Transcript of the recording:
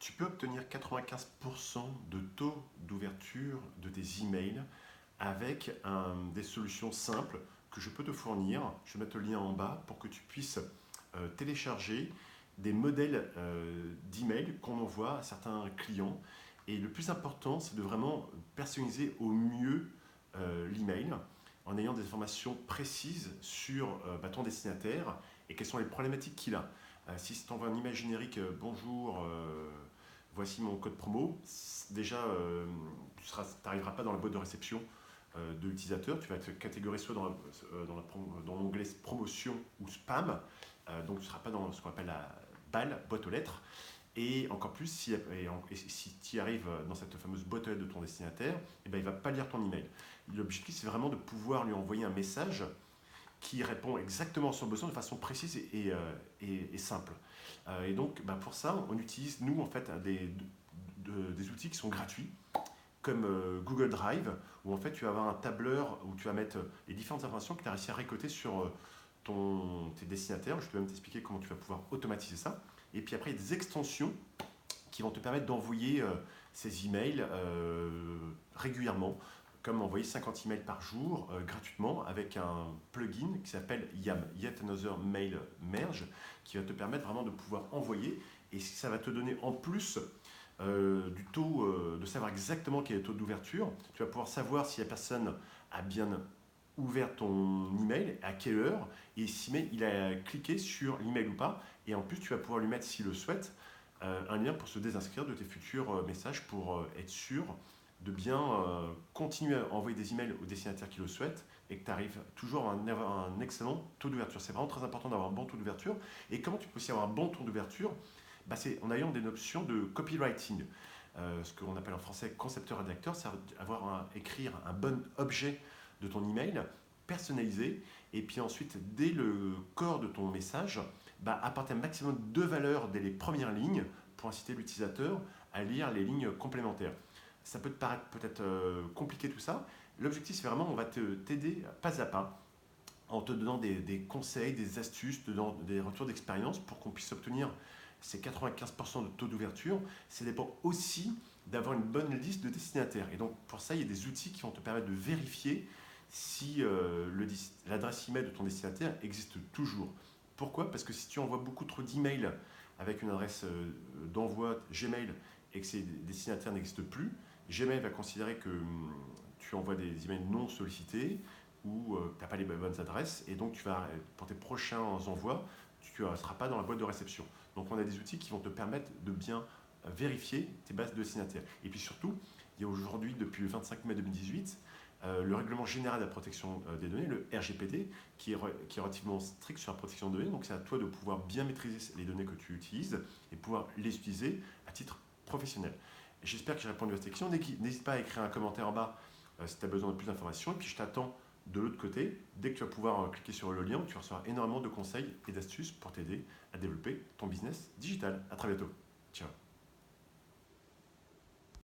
Tu peux obtenir 95% de taux d'ouverture de tes emails avec des solutions simples que je peux te fournir. Je vais mettre le lien en bas pour que tu puisses télécharger des modèles d'emails qu'on envoie à certains clients. Et le plus important, c'est de vraiment personnaliser au mieux l'email en ayant des informations précises sur ton destinataire et quelles sont les problématiques qu'il a. Si tu envoies un email générique, bonjour, voici mon code promo, déjà tu n'arriveras pas dans la boîte de réception de l'utilisateur, tu vas être catégoriser soit dans l'onglet promotion ou spam, donc tu ne seras pas dans ce qu'on appelle la BAL, boîte aux lettres. Et encore plus, si tu arrives dans cette fameuse boîte aux lettres de ton destinataire, il ne va pas lire ton email. L'objectif, c'est vraiment de pouvoir lui envoyer un message qui répond exactement à son besoin de façon précise et simple. Et donc, pour ça, on utilise, nous, en fait, des outils qui sont gratuits, comme Google Drive, où en fait, tu vas avoir un tableur où tu vas mettre les différentes informations que tu as réussi à récolter sur tes destinataires. Je peux même t'expliquer comment tu vas pouvoir automatiser ça. Et puis après, il y a des extensions qui vont te permettre d'envoyer ces emails régulièrement, comme envoyer 50 emails par jour gratuitement avec un plugin qui s'appelle YAM, Yet Another Mail Merge, qui va te permettre vraiment de pouvoir envoyer. Et ça va te donner en plus du taux, de savoir exactement quel est le taux d'ouverture. Tu vas pouvoir savoir si la personne a bien ouvert ton email, à quelle heure, et si il a cliqué sur l'email ou pas. Et en plus, tu vas pouvoir lui mettre, s'il le souhaite, un lien pour se désinscrire de tes futurs messages pour être sûr de bien continuer à envoyer des emails aux destinataires qui le souhaitent et que tu arrives toujours à avoir un excellent taux d'ouverture. C'est vraiment très important d'avoir un bon taux d'ouverture. Et comment tu peux aussi avoir un bon taux d'ouverture? C'est en ayant des notions de copywriting. Ce qu'on appelle en français concepteur-rédacteur, c'est écrire un bon objet de ton email personnalisé et puis ensuite, dès le corps de ton message, apporter un maximum de valeur dès les premières lignes pour inciter l'utilisateur à lire les lignes complémentaires. Ça peut te paraître peut-être compliqué tout ça. L'objectif, c'est vraiment, on va t'aider pas à pas en te donnant des conseils, des astuces, des retours d'expérience pour qu'on puisse obtenir ces 95% de taux d'ouverture. Ça dépend aussi d'avoir une bonne liste de destinataires. Et donc, pour ça, il y a des outils qui vont te permettre de vérifier si l'adresse email de ton destinataire existe toujours. Pourquoi? Parce que si tu envoies beaucoup trop d'emails avec une adresse d'envoi Gmail et que ces destinataires n'existent plus, Gmail va considérer que tu envoies des emails non sollicités ou tu n'as pas les bonnes adresses et donc pour tes prochains envois, tu ne seras pas dans la boîte de réception. Donc on a des outils qui vont te permettre de bien vérifier tes bases de destinataires. Et puis surtout, il y a aujourd'hui, depuis le 25 mai 2018, le règlement général de la protection des données, le RGPD, qui est relativement strict sur la protection des données. Donc c'est à toi de pouvoir bien maîtriser les données que tu utilises et pouvoir les utiliser à titre professionnel. J'espère que j'ai répondu à cette question. N'hésite pas à écrire un commentaire en bas si tu as besoin de plus d'informations. Et puis je t'attends de l'autre côté. Dès que tu vas pouvoir cliquer sur le lien, tu recevras énormément de conseils et d'astuces pour t'aider à développer ton business digital. À très bientôt. Ciao.